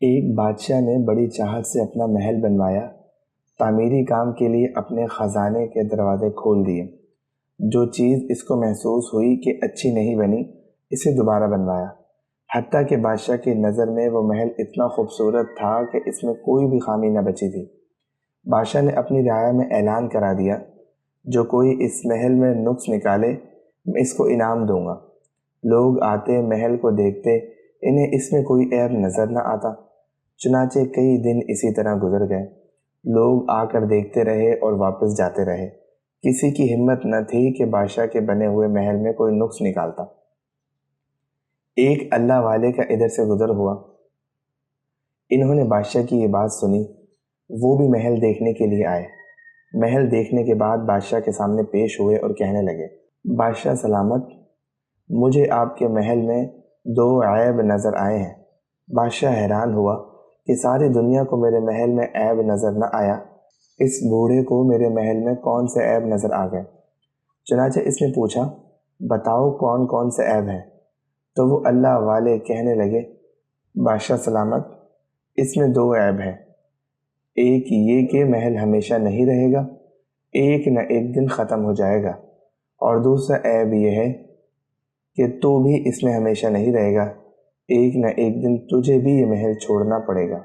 ایک بادشاہ نے بڑی چاہت سے اپنا محل بنوایا۔ تعمیری کام کے لیے اپنے خزانے کے دروازے کھول دیے۔ جو چیز اس کو محسوس ہوئی کہ اچھی نہیں بنی، اسے دوبارہ بنوایا، حتیٰ کہ بادشاہ کی نظر میں وہ محل اتنا خوبصورت تھا کہ اس میں کوئی بھی خامی نہ بچی تھی۔ بادشاہ نے اپنی رعایا میں اعلان کرا دیا، جو کوئی اس محل میں نقص نکالے میں اس کو انعام دوں گا۔ لوگ آتے، محل کو دیکھتے، انہیں اس میں کوئی عیب نظر نہ آتا۔ چنانچہ کئی دن اسی طرح گزر گئے۔ لوگ آ کر دیکھتے رہے اور واپس جاتے رہے۔ کسی کی ہمت نہ تھی کہ بادشاہ کے بنے ہوئے محل میں کوئی نقص نکالتا۔ ایک اللہ والے کا ادھر سے گزر ہوا۔ انہوں نے بادشاہ کی یہ بات سنی۔ وہ بھی محل دیکھنے کے لیے آئے۔ محل دیکھنے کے بعد بادشاہ کے سامنے پیش ہوئے اور کہنے لگے، بادشاہ سلامت، مجھے آپ کے محل میں 2 عیب نظر آئے ہیں۔ بادشاہ حیران ہوا کہ ساری دنیا کو میرے محل میں عیب نظر نہ آیا، اس بوڑھے کو میرے محل میں کون سے عیب نظر آ گئے؟ چنانچہ اس نے پوچھا، بتاؤ کون کون سے عیب ہیں؟ تو وہ اللہ والے کہنے لگے، بادشاہ سلامت، اس میں 2 عیب ہیں۔ ایک یہ کہ محل ہمیشہ نہیں رہے گا، ایک نہ ایک دن ختم ہو جائے گا، اور دوسرا عیب یہ ہے کہ تو بھی اس میں ہمیشہ نہیں رہے گا، ایک نہ ایک دن تجھے بھی یہ محل چھوڑنا پڑے گا۔